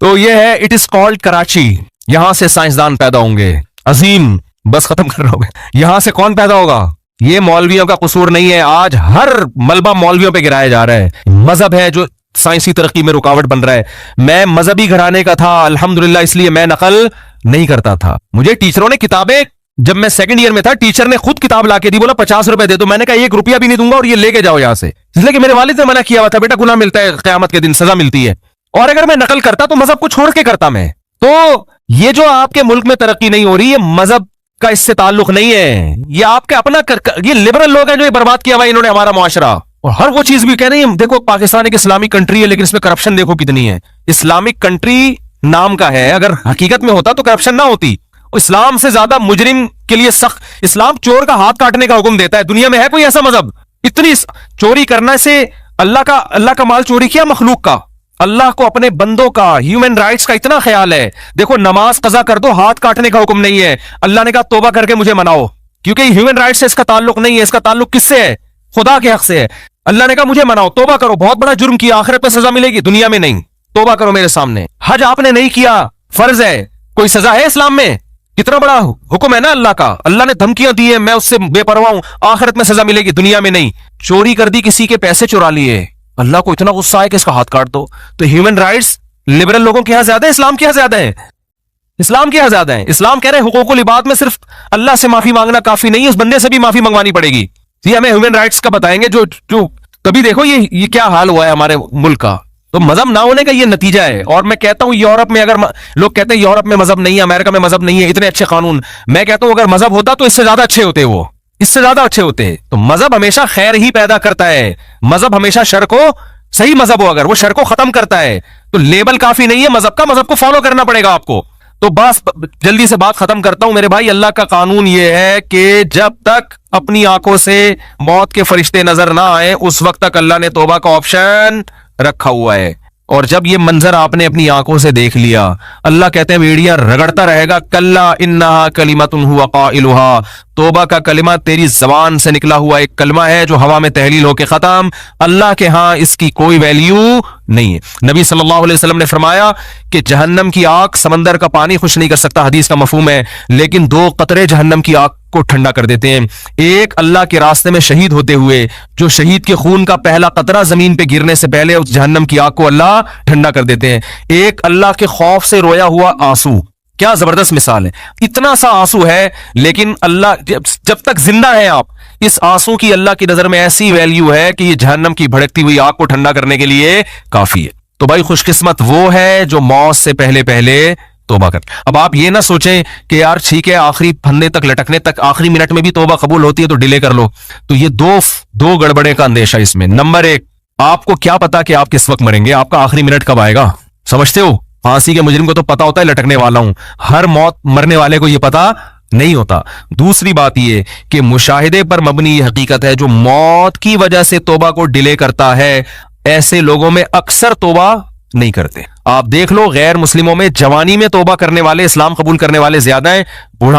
B: تو یہ ہے اٹ از کالڈ کراچی. یہاں سے سائنسدان پیدا ہوں گے عظیم. بس ختم کر رہا ہوں میں. یہاں سے کون پیدا ہوگا؟ یہ مولویوں کا قصور نہیں ہے. آج ہر ملبہ مولویوں پہ گرایا جا رہا ہے. مذہب ہے جو سائنسی ترقی میں رکاوٹ بن رہا ہے. میں مذہبی گھرانے کا تھا الحمدللہ, اس لیے میں نقل نہیں کرتا تھا. مجھے ٹیچروں نے کتابیں, جب میں سیکنڈ ایئر میں تھا ٹیچر نے خود کتاب لا کے دی, بولا 50 روپے دے دو. میں نے کہا 1 روپیہ بھی نہیں دوں گا اور یہ لے کے جاؤ یہاں سے, اس لیے کہ میرے والد نے منع کیا ہوا تھا, بیٹا گناہ ملتا ہے, قیامت کے دن سزا ملتی ہے. اور اگر میں نقل کرتا تو مذہب کو چھوڑ کے کرتا میں. تو یہ جو آپ کے ملک میں ترقی نہیں ہو رہی, یہ مذہب کا اس سے تعلق نہیں ہے. یہ آپ کے اپنا یہ لبرل لوگ ہیں جو یہ برباد کیا ہوا انہوں نے ہمارا معاشرہ. اور ہر وہ چیز بھی کہہ رہی ہے, دیکھو پاکستان ایک اسلامک کنٹری ہے لیکن اس میں کرپشن دیکھو کتنی ہے. اسلامک کنٹری نام کا ہے, اگر حقیقت میں ہوتا تو کرپشن نہ ہوتی. اسلام سے زیادہ مجرم کے لیے سخت. اسلام چور کا ہاتھ کاٹنے کا حکم دیتا ہے. دنیا میں ہے کوئی ایسا مذہب؟ اتنی چوری کرنے سے اللہ کا مال چوری کیا مخلوق کا. اللہ کو اپنے بندوں کا, ہیومن رائٹس کا اتنا خیال ہے. دیکھو نماز قضا کر دو, ہاتھ کاٹنے کا حکم نہیں ہے. اللہ نے کہا توبہ کر کے مجھے مناؤ, کیونکہ ہیومن رائٹ سے اس کا تعلق نہیں ہے. اس کا تعلق کس سے ہے؟ خدا کے حق سے ہے. اللہ نے کہا مجھے مناؤ, توبہ کرو, بہت بڑا جرم کیا, آخرت پہ سزا ملے گی, دنیا میں نہیں. توبہ کرو میرے سامنے. حج آپ نے نہیں کیا, فرض ہے, کوئی سزا ہے اسلام میں؟ کتنا بڑا حکم ہے نا اللہ کا. اللہ نے دھمکیاں دی ہیں, میں اس سے بے پرواہ ہوں, آخرت میں سزا ملے گی, دنیا میں نہیں. چوری کر دی, کسی کے پیسے چرا لیے, اللہ کو اتنا غصہ ہے کہ اس کا ہاتھ کاٹ دو. تو ہیومن رائٹس لبرل لوگوں کے یہاں زیادہ ہے, اسلام کے یہاں زیادہ ہے. اسلام کے یہاں زیادہ ہے. اسلام کہہ رہے ہیں حقوق العباد میں صرف اللہ سے معافی مانگنا کافی نہیں ہے, اس بندے سے بھی معافی منگوانی پڑے گی. یہ ہمیں ہیومن رائٹس کا بتائیں گے. جو کبھی دیکھو یہ کیا حال ہوا ہے ہمارے ملک کا. تو مذہب نہ ہونے کا یہ نتیجہ ہے. اور میں کہتا ہوں یورپ میں, اگر لوگ کہتے ہیں یورپ میں مذہب نہیں ہے, امریکہ میں مذہب نہیں ہے, اتنے اچھے قانون, میں کہتا ہوں اگر مذہب ہوتا تو اس سے زیادہ اچھے ہوتے. وہ اس سے زیادہ اچھے ہوتے. تو مذہب ہمیشہ خیر ہی پیدا کرتا ہے. مذہب ہمیشہ شر کو, صحیح مذہب ہو اگر, وہ شر کو ختم کرتا ہے. تو لیبل کافی نہیں ہے مذہب کا, مذہب کو فالو کرنا پڑے گا آپ کو. تو بس جلدی سے بات ختم کرتا ہوں میرے بھائی. اللہ کا قانون یہ ہے کہ جب تک اپنی آنکھوں سے موت کے فرشتے نظر نہ آئے اس وقت تک اللہ نے توبہ کا آپشن رکھا ہوا ہے. اور جب یہ منظر آپ نے اپنی آنکھوں سے دیکھ لیا, اللہ کہتے ہیں بیڑیاں رگڑتا رہے گا, کلا انہا کلمۃ ہوا قائلھا, توبہ کا کلمہ تیری زبان سے نکلا ہوا ایک کلمہ ہے جو ہوا میں تحلیل ہو کے ختم. اللہ کے ہاں اس کی کوئی ویلیو نہیں ہے. نبی صلی اللہ علیہ وسلم نے فرمایا کہ جہنم کی آگ سمندر کا پانی خوش نہیں کر سکتا, حدیث کا مفہوم ہے, لیکن 2 قطرے جہنم کی آگ کو ٹھنڈا کر دیتے ہیں. ایک اللہ کے راستے میں شہید ہوتے ہوئے, جو شہید کے خون کا پہلا قطرہ زمین پہ گرنے سے پہلے اس جہنم کی آگ کو اللہ ٹھنڈا کر دیتے ہیں. ایک اللہ کے خوف سے رویا ہوا آنسو. کیا زبردست مثال ہے. اتنا سا آنسو ہے لیکن اللہ جب تک زندہ ہیں آپ, اس آنسو کی اللہ کی نظر میں ایسی ویلیو ہے کہ یہ جہنم کی بھڑکتی ہوئی آگ کو ٹھنڈا کرنے کے لیے کافی ہے. تو بھائی خوش قسمت وہ ہے جو موت سے پہلے توبہ کر. اب آپ یہ نہ سوچیں کہ یار ٹھیک ہے آخری پھندے تک لٹکنے تک آخری منٹ میں بھی توبہ قبول ہوتی ہے تو ڈیلے کر لو. تو یہ دو گڑبڑے کا اندیشہ اس میں. نمبر 1, آپ کو کیا پتا کہ آپ کس وقت مریں گے, آپ کا آخری منٹ کب آئے گا, سمجھتے ہو؟ پھانسی کے مجرم کو تو پتا ہوتا ہے لٹکنے والا ہوں, ہر موت مرنے والے کو یہ پتا نہیں ہوتا. دوسری بات یہ کہ مشاہدے پر مبنی یہ حقیقت ہے, جو موت کی وجہ سے توبہ کو ڈیلے کرتا ہے ایسے لوگوں میں اکثر توبہ نہیں کرتے. آپ دیکھ لو غیر مسلموں میں جوانی میں توبہ کرنے والے, اسلام قبول کرنے والے زیادہ ہیں, بوڑھا